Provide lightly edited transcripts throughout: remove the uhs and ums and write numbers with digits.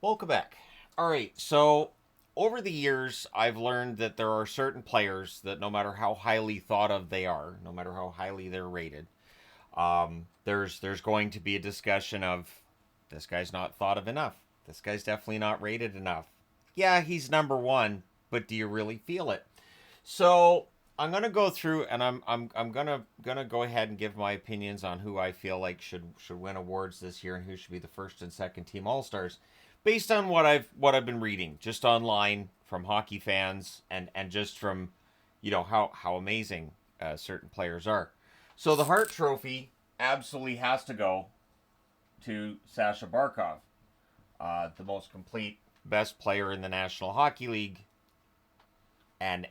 Welcome back. All right, so over the years, I've learned that there are certain players that no matter how highly thought of they are, no matter how highly they're rated, there's going to be a discussion of this guy's not thought of enough. This guy's definitely not rated enough. Yeah, he's number one, but do you really feel it? So I'm gonna go through and I'm gonna go ahead and give my opinions on who I feel like should win awards this year and who should be the first and second team All Stars, based on what I've been reading just online from hockey fans and just from how amazing certain players are. So the Hart Trophy absolutely has to go to Sasha Barkov, the most complete best player in the National Hockey League, and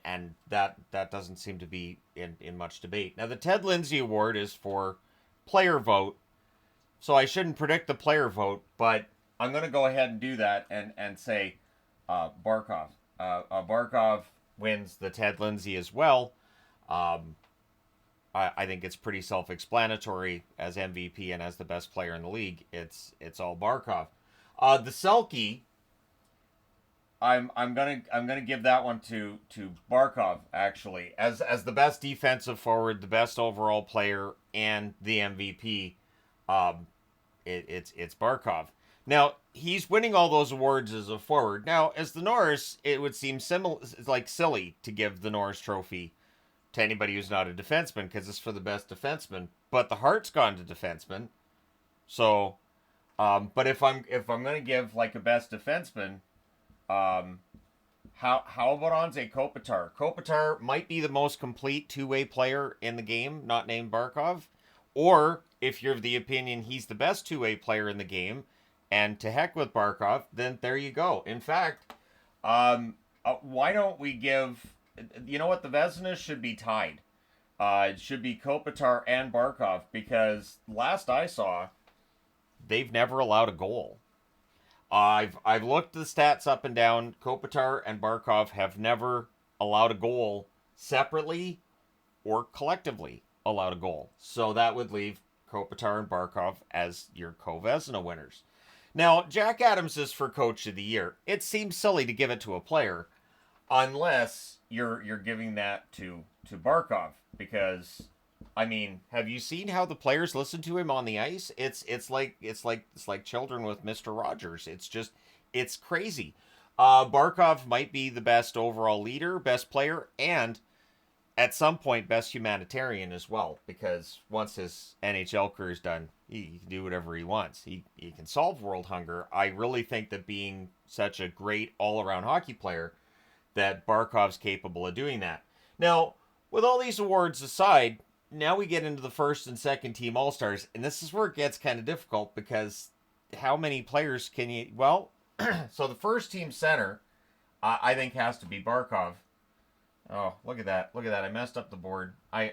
that doesn't seem to be in much debate. Now the Ted Lindsay Award is for player vote, so I shouldn't predict the player vote, but I'm going to go ahead and do that and say Barkov. Barkov wins the Ted Lindsay as well. Um, I think it's pretty self-explanatory as MVP and as the best player in the league. It's all Barkov. The Selkie, I'm gonna give that one to Barkov actually as the best defensive forward, the best overall player, and the MVP. Um, it's Barkov. Now he's winning all those awards as a forward. Now as the Norris, it would seem like silly to give the Norris Trophy to anybody who's not a defenseman because it's for the best defenseman. But the Hart's gone to defenseman, so but if I'm gonna give like a best defenseman, um, how about Anze Kopitar? Kopitar might be the most complete two-way player in the game, not named Barkov. Or if you're of the opinion he's the best two-way player in the game, and to heck with Barkov, then there you go. In fact, why don't we give? You know what? The Vezina should be tied. It should be Kopitar and Barkov because last I saw, they've never allowed a goal. I've looked the stats up and down. Kopitar and Barkov have never allowed a goal separately or collectively allowed a goal. So that would leave Kopitar and Barkov as your Vezina winners. Now, Jack Adams is for Coach of the Year. It seems silly to give it to a player unless you're giving that to Barkov because I mean, have you seen how the players listen to him on the ice? It's like children with Mister Rogers. It's crazy. Barkov might be the best overall leader, best player, and at some point best humanitarian as well. Because once his NHL career is done, he can do whatever he wants. He can solve world hunger. I really think that being such a great all around hockey player, that Barkov's capable of doing that. Now, with all these awards aside, now we get into the first and second team All Stars, and this is where it gets kind of difficult because how many players can you? Well, so the first team center, I think has to be Barkov. Oh, look at that! Look at that! I messed up the board. I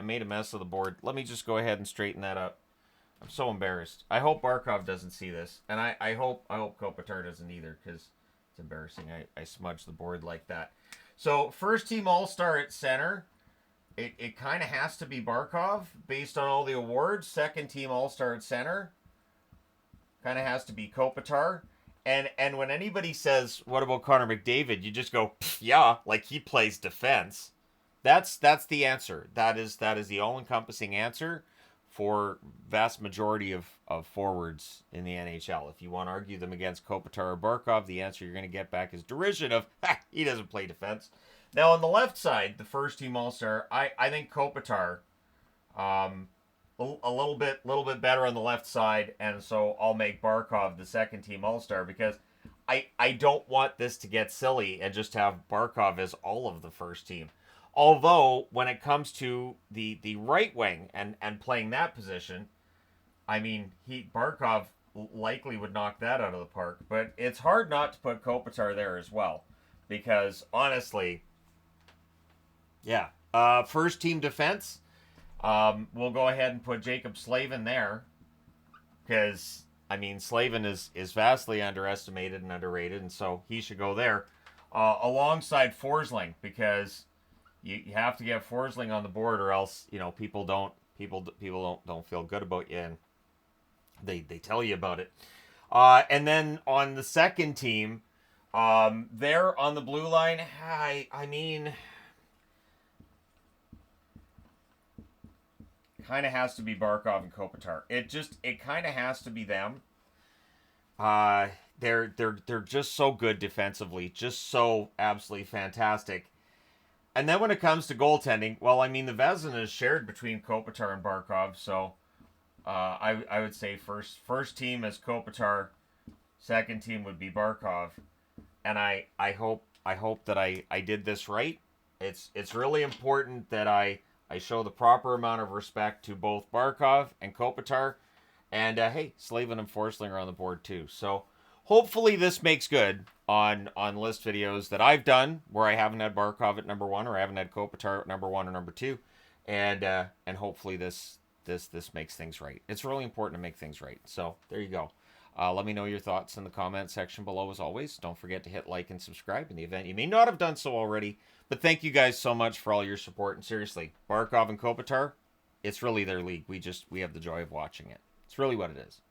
made a mess of the board. Let me just go ahead and straighten that up. I'm so embarrassed. I hope Barkov doesn't see this, and I hope Kopitar doesn't either because it's embarrassing. I smudged the board like that. So first team All Star at center. It kind of has to be Barkov based on all the awards. Second team All Star at center kind of has to be Kopitar. And when anybody says what about Connor McDavid, you just go yeah, like he plays defense. That's the answer. That is the all encompassing answer for vast majority of forwards in the NHL. If you want to argue them against Kopitar or Barkov, the answer you're going to get back is derision of he doesn't play defense. Now on the left side, the first team All Star, I think Kopitar, a little bit better on the left side, and so I'll make Barkov the second team All Star because I don't want this to get silly and just have Barkov as all of the first team. Although when it comes to the right wing and playing that position, I mean he Barkov likely would knock that out of the park. But it's hard not to put Kopitar there as well because honestly, yeah. First team defense. We'll go ahead and put Jacob Slavin there because I mean Slavin is vastly underestimated and underrated, and so he should go there alongside Forsling because you have to get Forsling on the board or else people don't feel good about you and they tell you about it. And then on the second team, there on the blue line, I mean, kind of has to be Barkov and Kopitar. It kind of has to be them. They're just so good defensively, just so absolutely fantastic. And then when it comes to goaltending, well, I mean the Vezina is shared between Kopitar and Barkov, so I would say first team is Kopitar, second team would be Barkov, and I hope that I did this right. It's really important that I show the proper amount of respect to both Barkov and Kopitar, and hey, Slavin and Forsling are on the board too. So hopefully this makes good on list videos that I've done where I haven't had Barkov at number 1 or I haven't had Kopitar at number 1 or number 2, and hopefully this makes things right. It's really important to make things right. So there you go. Let me know your thoughts in the comment section below as always. Don't forget to hit like and subscribe in the event you may not have done so already. But thank you guys so much for all your support. And seriously, Barkov and Kopitar, it's really their league. We have the joy of watching it. It's really what it is.